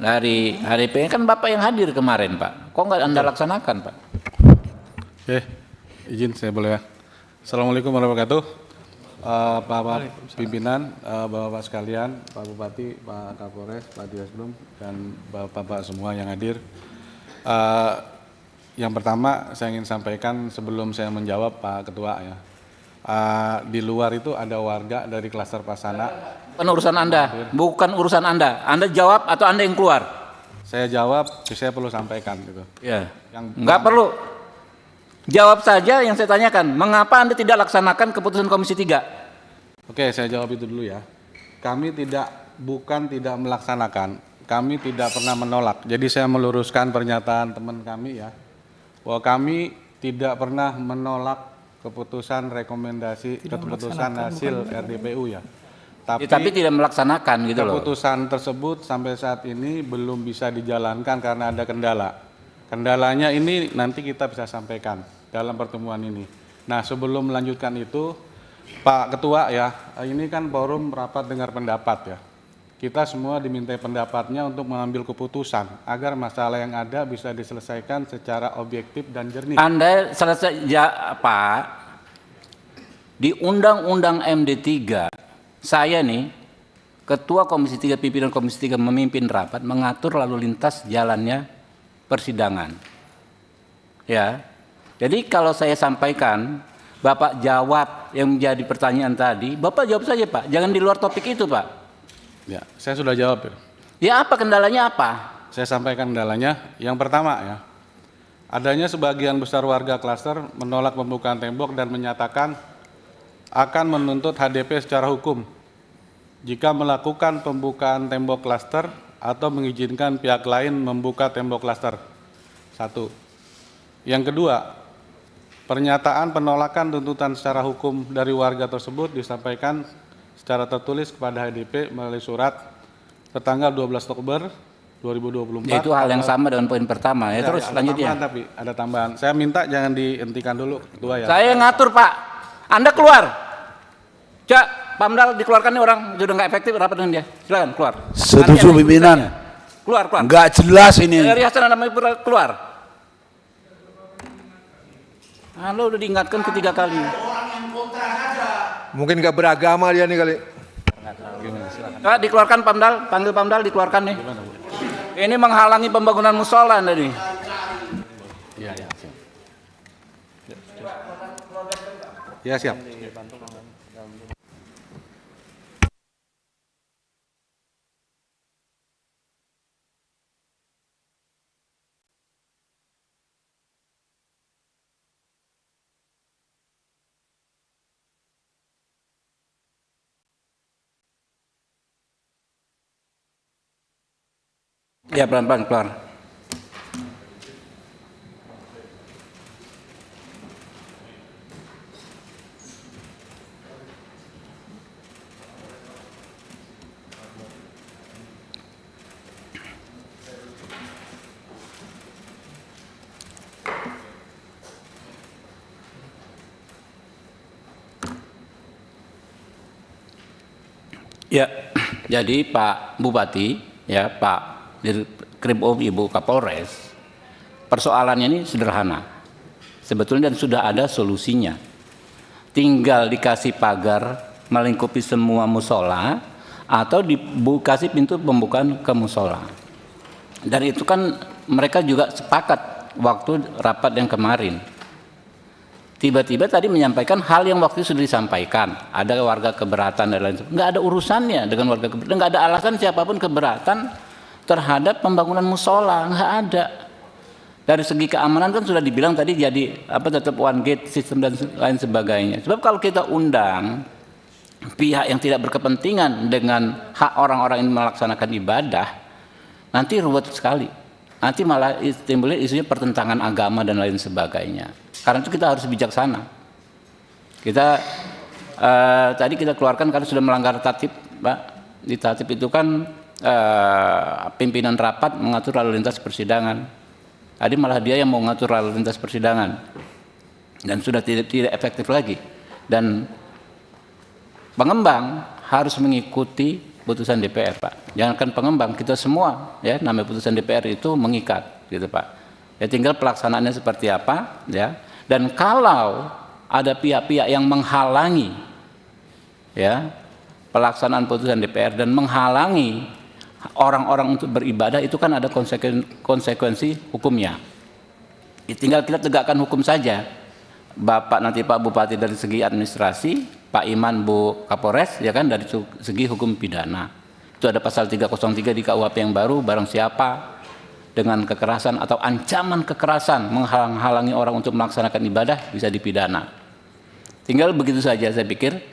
dari HDP kan Bapak yang hadir kemarin Pak, kok nggak Anda laksanakan Pak? Oke, izin saya boleh ya. Assalamualaikum warahmatullahi wabarakatuh. Pak pimpinan, Bapak-Bapak sekalian, Pak Bupati, Pak Kapolres, Pak Direskrim, dan Bapak-Bapak semua yang hadir. Yang pertama saya ingin sampaikan sebelum saya menjawab Pak Ketua ya. Di luar itu ada warga dari klaster Pasana. Bukan urusan Anda, bukan urusan Anda. Anda jawab atau Anda yang keluar? Saya jawab, saya perlu sampaikan gitu. Ya. Nggak perlu. Jawab saja yang saya tanyakan. Mengapa Anda tidak laksanakan keputusan Komisi 3? Oke, saya jawab itu dulu ya. Kami bukan tidak melaksanakan, kami tidak pernah menolak. Jadi saya meluruskan pernyataan teman kami ya, bahwa kami tidak pernah menolak keputusan rekomendasi, keputusan hasil RDPU ya. Tapi tidak melaksanakan gitu loh. Keputusan tersebut sampai saat ini belum bisa dijalankan karena ada kendala. Kendalanya ini nanti kita bisa sampaikan dalam pertemuan ini. Nah, sebelum melanjutkan itu, Pak Ketua ya, ini kan forum rapat dengar pendapat ya. Kita semua dimintai pendapatnya untuk mengambil keputusan agar masalah yang ada bisa diselesaikan secara objektif dan jernih. Anda selesai ya, Pak. Di Undang-Undang MD3, saya nih Ketua Komisi 3, pimpinan Komisi 3 memimpin rapat mengatur lalu lintas jalannya persidangan. Ya. Jadi kalau saya sampaikan, Bapak jawab yang menjadi pertanyaan tadi, Bapak jawab saja Pak, jangan di luar topik itu Pak. Ya, saya sudah jawab ya. Ya apa kendalanya apa? Saya sampaikan kendalanya. Yang pertama ya, adanya sebagian besar warga klaster menolak pembukaan tembok dan menyatakan akan menuntut HDP secara hukum jika melakukan pembukaan tembok klaster atau mengizinkan pihak lain membuka tembok klaster. Satu. Yang kedua, pernyataan penolakan tuntutan secara hukum dari warga tersebut disampaikan secara tertulis kepada HDP melalui surat tertanggal 12 Oktober 2024. Ya, itu hal yang sama dengan poin pertama ya. Terus selanjutnya. Tapi ada tambahan. Saya minta jangan dihentikan dulu Ketua ya. Saya ngatur Pak. Anda keluar. Cak, Pamdal dikeluarkan nih orang sudah nggak efektif rapat dengan dia. Silakan keluar. Setuju pimpinan. Keluar. Nggak jelas ini. Dari Hasan Anda keluar. Anda udah diingatkan ketiga kali. Mungkin nggak beragama dia nih kali. Pak, dikeluarkan Pamdal, panggil Pamdal dikeluarkan nih. Ini menghalangi pembangunan musola Anda nih. Iya, siap. Ya, siap. Ya, pelan-pelan keluar. Ya, jadi Pak Bupati, ya Pak Dirkrim Ibu Kapolres, persoalannya ini sederhana sebetulnya dan sudah ada solusinya. Tinggal dikasih pagar melingkupi semua musola atau dikasih pintu pembukaan ke musola. Dan itu kan mereka juga sepakat waktu rapat yang kemarin. Tiba-tiba tadi menyampaikan hal yang waktu itu sudah disampaikan. Ada warga keberatan dan lain sebagainya. Nggak ada urusannya dengan warga keberatan. Nggak ada alasan siapapun keberatan terhadap pembangunan musola. Nggak ada. Dari segi keamanan kan sudah dibilang tadi jadi tetap one gate sistem dan lain sebagainya. Sebab kalau kita undang pihak yang tidak berkepentingan dengan hak orang-orang ini melaksanakan ibadah, nanti ruwet sekali. Nanti malah timbul isunya pertentangan agama dan lain sebagainya. Karena itu kita harus bijaksana. Kita tadi kita keluarkan karena sudah melanggar tatib, Pak. Di tatib itu kan pimpinan rapat mengatur lalu lintas persidangan. Tadi malah dia yang mau mengatur lalu lintas persidangan dan sudah tidak efektif lagi. Dan pengembang harus mengikuti putusan DPR, Pak. Jangankan pengembang, kita semua ya namanya putusan DPR itu mengikat, gitu Pak. Ya tinggal pelaksanaannya seperti apa, ya. Dan kalau ada pihak-pihak yang menghalangi, ya, pelaksanaan putusan DPR dan menghalangi orang-orang untuk beribadah, itu kan ada konsekuensi hukumnya. Ya, tinggal kita tegakkan hukum saja. Bapak nanti Pak Bupati dari segi administrasi, Pak Iman Bu Kapolres ya kan dari segi hukum pidana. Itu ada pasal 303 di KUHP yang baru, barang siapa dengan kekerasan atau ancaman kekerasan menghalang-halangi orang untuk melaksanakan ibadah bisa dipidana. Tinggal begitu saja saya pikir.